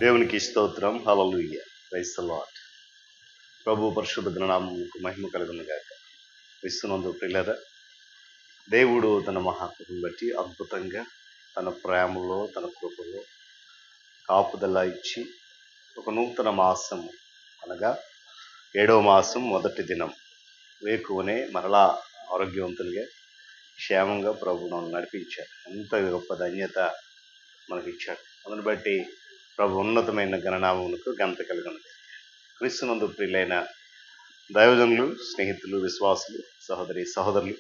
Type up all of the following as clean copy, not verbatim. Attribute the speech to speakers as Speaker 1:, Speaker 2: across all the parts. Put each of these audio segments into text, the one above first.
Speaker 1: దేవునికి స్తోత్రం. Hallelujah. Praise the Lord. ప్రభు పరిశుద్ధ నామమునకు మహిమ కలుగును గాక. క్రీస్తునందు ప్రియులారా, దేవుడు తన మహాకృపను బట్టి అద్భుతంగా తన ప్రేమలో తన కృపలో కాపుదల ఇచ్చి ఒక నూతన మాసము అనగా 7వ మాసం మొదటి దినం వేకువనే మరలా ఆరోగ్యవంతులుగా క్షేమంగా ప్రభు నన్ను నడిపించాడు. ఎంత గొప్ప ధన్యత మనకిచ్చాడు. అందుని బట్టి ప్రభు ఉన్నతమైన గణనామమునకు ఘనత కలుగును. క్రీస్తునందు ప్రియులైన దైవజనులు, స్నేహితులు, విశ్వాసులు, సహోదరులు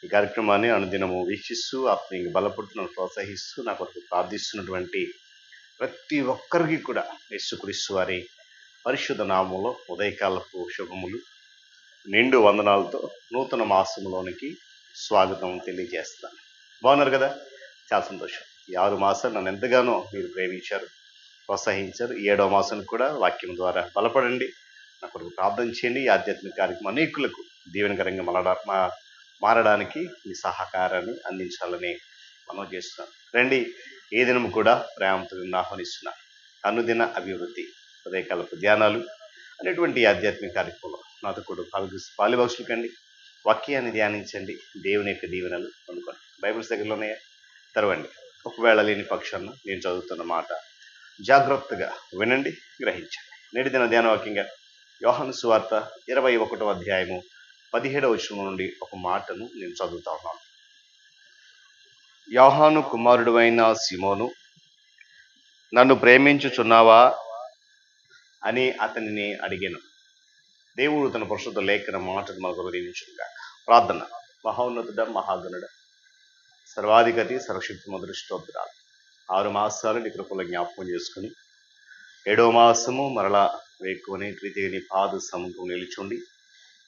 Speaker 1: ఈ కార్యక్రమాన్ని అనుదినము వీక్షిస్తూ ఆత్మీయంగా బలపడుతూ ప్రోత్సహిస్తూ నా కొరకు ప్రార్థిస్తున్నటువంటి ప్రతి ఒక్కరికి కూడా యేసుక్రీస్తు వారి పరిశుద్ధ నామంలో ఉదయకాలపు శుభములు, నిండు వందనాలతో నూతన మాసంలోనికి స్వాగతం తెలియజేస్తాను. బాగున్నారు కదా? చాలా సంతోషం. ఈ 6 మాసాలు నన్ను ఎంతగానో మీరు ప్రేమించారు, ప్రోత్సహించారు. ఈ 7వ మాసానికి కూడా వాక్యం ద్వారా బలపడండి, నా కొరకు ప్రార్థన చేయండి. ఈ ఆధ్యాత్మిక కార్యక్రమం అనేకులకు దీవెనకరంగా మారడానికి మీ సహకారాన్ని అందించాలని మనం చేస్తున్నాం. రండి, ఏ దినము కూడా ప్రేమతో ఆహ్వానిస్తున్నాను. అనుదిన అభివృద్ధి ఉదయకాలపు ధ్యానాలు అనేటువంటి ఆధ్యాత్మిక కార్యక్రమంలో నాతో కూడా పాలుభాషలు కండి, వాక్యాన్ని ధ్యానించండి, దేవుని యొక్క దీవెనలు పొందుకోండి. బైబిల్స్ దగ్గరలోనే తెరవండి. ఒకవేళ లేని పక్షాన నేను చదువుతున్న మాట జాగ్రత్తగా వినండి, గ్రహించండి. నేటి దిన ధ్యానవాక్యంగా యోహాను సువార్త 21వ అధ్యాయము 17వ వచనం నుండి ఒక మాటను నేను చదువుతా ఉన్నాను. యోహాను కుమారుడు అయిన సిమోను, నన్ను ప్రేమించుచున్నావా అని అతనిని అడిగాను. దేవుడు తన పరిశుద్ధ లేఖన మాటను మనకు దీవించుగా. ప్రార్థన. మహోన్నతుడ, మహాగణుడ, సర్వాధిపతి, సర్వశక్తి మొదటి స్తోత్రాలు. 6 మాసాలు నీ కృపలో జ్ఞాపకం చేసుకుని 7వ మాసము మరలా వేకువని ప్రీతిగా నీ పాద సముఖం నిలుచుండి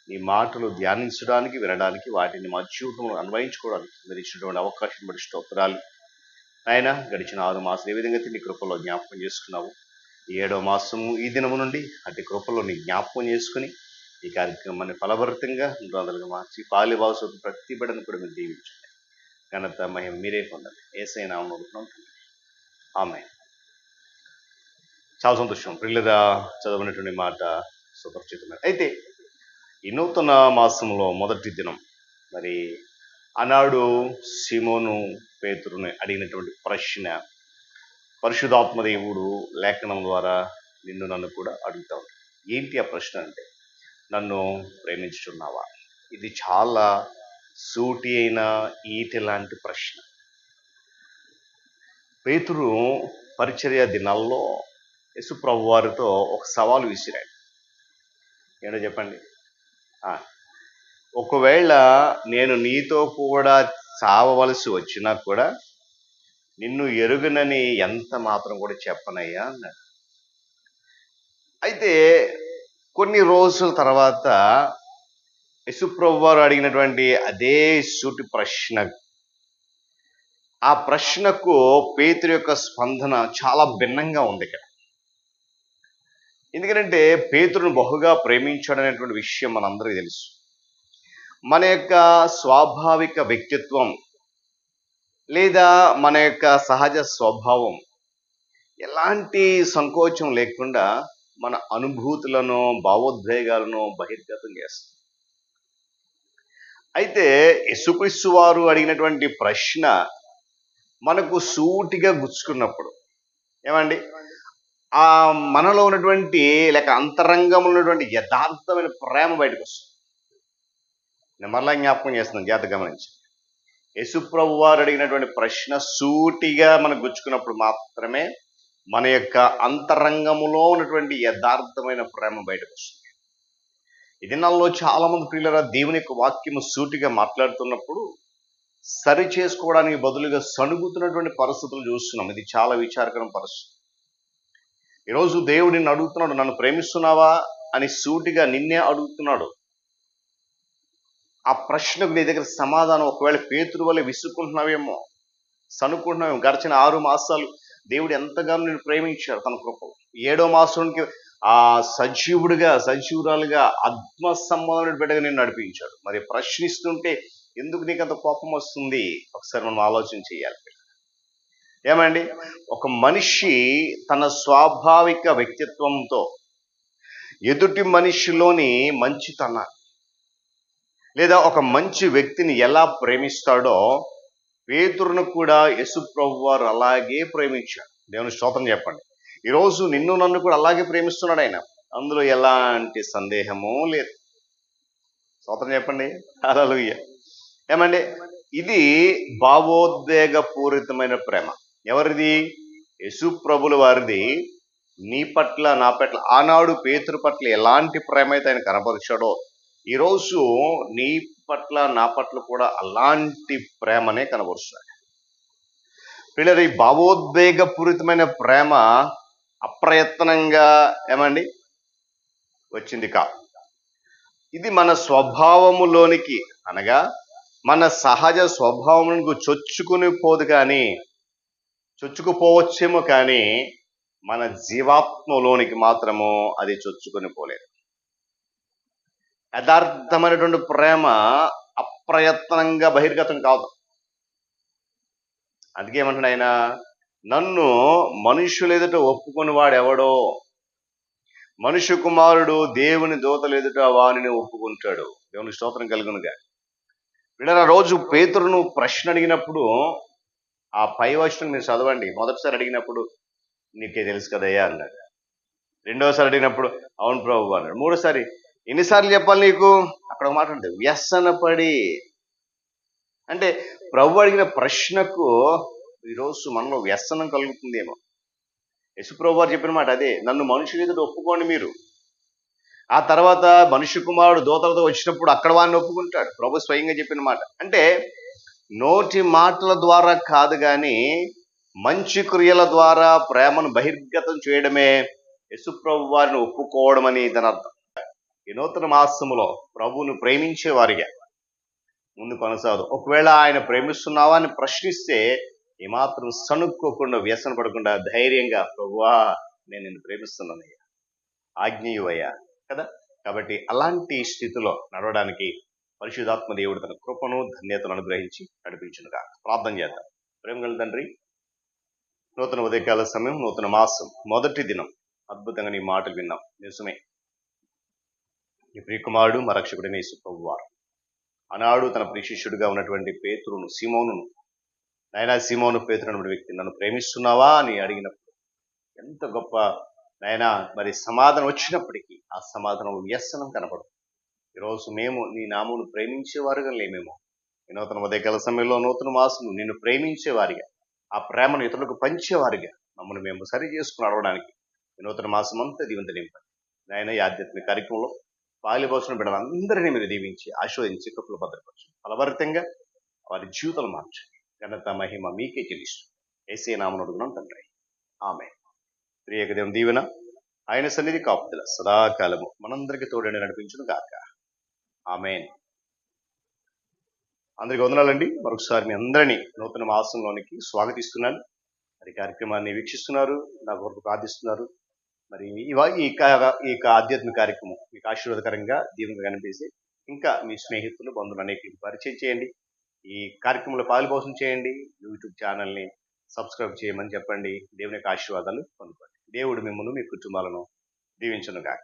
Speaker 1: నీ మాటలు ధ్యానించడానికి, వినడానికి, వాటిని మా జీవితంలో అన్వయించుకోవడానికి మీరు ఇచ్చినటువంటి అవకాశం బట్టి స్తోత్రాలు. ఆయన గడిచిన 6 మాసాలు ఏ విధంగా నీ కృపలో జ్ఞాపకం చేసుకున్నావు, ఈ 7వ మాసము ఈ దినము నుండి అటు కృపలో నీ జ్ఞాపకం చేసుకుని ఈ కార్యక్రమాన్ని ఫలభరితంగా అందరిగా మార్చి పాలివాసు ప్రతి బిడ్డను కూడా మీరు దీవించండి. ఘనత మహిమ మీరే పొందండి. యేసయ్య నామములో అడుగుతున్నాం. ఆమేన్. చాలా సంతోషం. ప్రియులరా, చదవనటువంటి మాట సుపరిచితమైన. అయితే ఈ నూతన మాసంలో మొదటి దినం మరి ఆనాడు సిమోను పేతురుని అడిగినటువంటి ప్రశ్న పరిశుద్ధాత్మదేవుడు లేఖనం ద్వారా నన్ను కూడా అడుగుతా ఉంటాడు. ఏంటి ఆ ప్రశ్న అంటే, నన్ను ప్రేమించుచున్నావా? ఇది చాలా సూటి అయిన ఈటె లాంటి ప్రశ్న. పేతురు పరిచర్య దినాల్లో యేసు ప్రభు వారితో ఒక సవాలు విసిరాడు. ఏంటో చెప్పండి. ఒకవేళ నేను నీతో కూడా చావవలసి వచ్చినా కూడా నిన్ను ఎరుగనని ఎంత మాత్రం కూడా చెప్పనయ్యా అన్నాడు. అయితే కొన్ని రోజుల తర్వాత యేసుప్రభు వారు అడిగినటువంటి అదే సూటి ప్రశ్న, ఆ ప్రశ్నకు పేతురు యొక్క స్పందన చాలా భిన్నంగా ఉంది ఇక్కడ. ఎందుకంటే పేతురును బహుగా ప్రేమించాడనేటువంటి విషయం మనందరికీ తెలుసు. మన యొక్క స్వాభావిక వ్యక్తిత్వం లేదా మన యొక్క సహజ స్వభావం ఎలాంటి సంకోచం లేకుండా మన అనుభూతులను, భావోద్వేగాలను బహిర్గతం చేస్తుంది. అయితే యేసుక్రీస్తు వారు అడిగినటువంటి ప్రశ్న మనకు సూటిగా గుచ్చుకున్నప్పుడు ఏమండి, ఆ మనలో ఉన్నటువంటి లేక అంతరంగంలో ఉన్నటువంటి యథార్థమైన ప్రేమ బయటకు వస్తుంది. నేను మరలా జ్ఞాపకం చేస్తున్నాను, జాగ్రత్త గమనించి. యేసుప్రభు వారు అడిగినటువంటి ప్రశ్న సూటిగా మనకు గుచ్చుకున్నప్పుడు మాత్రమే మన యొక్క అంతరంగములో ఉన్నటువంటి యథార్థమైన ప్రేమ బయటకు వస్తుంది. ఈ దినాల్లో చాలా మంది ప్రియులరా, దేవుని యొక్క వాక్యము సూటిగా మాట్లాడుతున్నప్పుడు సరి చేసుకోవడానికి బదులుగా సణుగుతున్నటువంటి పరిస్థితులు చూస్తున్నాం. ఇది చాలా విచారకరం పరిస్థితి. ఈరోజు దేవుడు నిన్ను అడుగుతున్నాడు, నన్ను ప్రేమిస్తున్నావా అని సూటిగా నిన్నే అడుగుతున్నాడు. ఆ ప్రశ్నకు నీ దగ్గర సమాధానం ఒకవేళ పేతురు వల్ల విసుక్కుంటున్నావేమో, సనుక్కుంటున్నావేమో. గడిచిన 6 మాసాలు దేవుడు ఎంతగానో నేను ప్రేమించాడు తన కృపలో. 7వ మాసానికి ఆ సజీవురాలుగా ఆత్మ సంబంధమైన బిడ్డగా నేను నడిపించాడు. మరి ప్రశ్నిస్తుంటే ఎందుకు నీకు అంత కోపం వస్తుంది? ఒకసారి మనం ఆలోచన చేయాలి. ఏమండి, ఒక మనిషి తన స్వాభావిక వ్యక్తిత్వంతో ఎదుటి మనిషిలోని మంచితన లేదా ఒక మంచి వ్యక్తిని ఎలా ప్రేమిస్తాడో పేతురును కూడా యేసు ప్రభువారు అలాగే ప్రేమించాడు. దేవుని స్తోత్రం చెప్పండి. ఈరోజు నిన్ను నన్ను కూడా అలాగే ప్రేమిస్తున్నాడు ఆయన. అందులో ఎలాంటి సందేహము లేదు. స్తోత్రం చెప్పండి. హల్లెలూయా. ఏమండి, ఇది భావోద్వేగపూరితమైన ప్రేమ. ఎవరిది? యేసు ప్రభుల వారిది. నీ పట్ల నా పట్ల ఆనాడు పేతురు పట్ల ఎలాంటి ప్రేమ అయితే ఆయన కనపరిచాడో ఈరోజు నీ పట్ల నా పట్ల కూడా అలాంటి ప్రేమనే కనబరుస్తాడు. పిల్లలు, ఈ భావోద్వేగపూరితమైన ప్రేమ అప్రయత్నంగా ఏమండి వచ్చింది కా. ఇది మన స్వభావములోనికి అనగా మన సహజ స్వభావములకు చొచ్చుకుపోవచ్చేమో కానీ మన జీవాత్మలోనికి మాత్రము అది చొచ్చుకొని పోలేదు. యథార్థమైనటువంటి ప్రేమ అప్రయత్నంగా బహిర్గతం కాదు. అందుకే ఏమంటున్నాడు ఆయన, నన్ను మనుషులు ఎదుట ఒప్పుకొని వాడెవడో, మనుష్య కుమారుడు దేవుని దూతలు ఎదుట వానిని ఒప్పుకుంటాడు. దేవుని స్తోత్రం కలుగునుగా. వీళ్ళ రోజు పేతురును ప్రశ్న అడిగినప్పుడు ఆ పై వచనం మీరు చదవండి. మొదటిసారి అడిగినప్పుడు నీకే తెలుసు కదయ్యా అన్నాడు. రెండోసారి అడిగినప్పుడు అవును ప్రభు అన్నాడు. మూడోసారి ఎన్నిసార్లు చెప్పాలి నీకు? అక్కడ ఒక మాట ఉంటుంది, వ్యసనపడి. అంటే ప్రభు అడిగిన ప్రశ్నకు ఈరోజు మనలో వ్యసనం కలుగుతుందేమో. యేసు ప్రభు వారు చెప్పిన మాట అదే, నన్ను మనుషుల ఎదుట ఒప్పుకోండి మీరు. ఆ తర్వాత మనుష్య కుమారుడు దూతలతో వచ్చినప్పుడు అక్కడ వాడిని ఒప్పుకుంటాడు. ప్రభు స్వయంగా చెప్పిన మాట. అంటే నోటి మాటల ద్వారా కాదు కానీ మంచి క్రియల ద్వారా ప్రేమను బహిర్గతం చేయడమే యేసు ప్రభు వారిని ఒప్పుకోవడం అని దాని అర్థం. ఈ నూతన మాసములో ప్రభువును ప్రేమించే వారిగా ముందు కొనసాగదు. ఒకవేళ ఆయన ప్రేమిస్తున్నావా అని ప్రశ్నిస్తే ఏమాత్రం సణుక్కోకుండా వ్యసన పడకుండా ధైర్యంగా, ప్రభువా నేను నిన్ను ప్రేమిస్తున్నానయ్యా, ఆజ్ఞయువయ్యా కదా. కాబట్టి అలాంటి స్థితిలో నడవడానికి పరిశుద్ధాత్మ దేవుడు తన కృపను ధన్యతను అనుగ్రహించి నడిపించునుగా. ప్రార్థన చేద్దాం. ప్రేమగల తండ్రి, నూతన ఉదయకాల సమయం, నూతన మాసం మొదటి దినం అద్భుతంగా నీ మాటలు విన్నాం. నిజమే, నీ ప్రియకుమారుడు మా రక్షకుడైన యేసు ప్రభువారు ఆనాడు తన ప్రియశిష్యుడిగా ఉన్నటువంటి పేతురును, సీమోనును, నాయనా సీమోను పేతురు అనే వ్యక్తి నన్ను ప్రేమిస్తున్నావా అని అడిగినప్పుడు ఎంత గొప్ప నాయనా మరి సమాధానం వచ్చినప్పటికీ ఆ సమాధానం వ్యసనం కనపడదు. ఈరోజు మేము నీ నామమును ప్రేమించేవారుగా లేమేమో. ఈ నూతన ఉదయకాల సమయంలో నూతన మాసము నిన్ను ప్రేమించేవారిగా, ఆ ప్రేమను ఇతరులకు పంచేవారిగా మమ్మల్ని మేము సరి చేసుకుని నడవడానికి ఈ నూతన మాసం అంతా దీవెంత నింపండి. నాయన ఈ ఆధ్యాత్మిక కార్యక్రమంలో పాలిపోసిన బిడ్డలందరినీ మీరు దీవించి ఆశీర్వదించి కృపలు భద్రపరచు. ఫలభరితంగా వారి జీవితాలు మార్చండి. ఘనత మహిమ మీకే చెల్లిస్తూ యేసయ్య నామమున అడుగుతున్నాం తండ్రి, ఆమేన్. త్రియేక దేవుని దీవెన, ఆయన సన్నిధి కాపుదల సదాకాలము మనందరికీ తోడని నడిపించును గాక. ఆమేన్. అందరికి వందనాలండి. మరొకసారి మీ అందరినీ నూతన మాసంలోనికి స్వాగతిస్తున్నాను. మరి కార్యక్రమాన్ని వీక్షిస్తున్నారు, నా కొరకు ప్రార్థిస్తున్నారు. మరి ఈ ఆధ్యాత్మిక కార్యక్రమం మీకు ఆశీర్వాదకరంగా దీవెనగా కనిపిస్తే ఇంకా మీ స్నేహితులు, బంధువులు అనేక పరిచయం చేయండి. ఈ కార్యక్రమంలో పాలుపోసం చేయండి. యూట్యూబ్ ఛానల్ని సబ్స్క్రైబ్ చేయమని చెప్పండి. దేవుని యొక్క ఆశీర్వాదాలు పొందుకోండి. దేవుడు మిమ్మల్ని, మీ కుటుంబాలను దీవించునుగాక.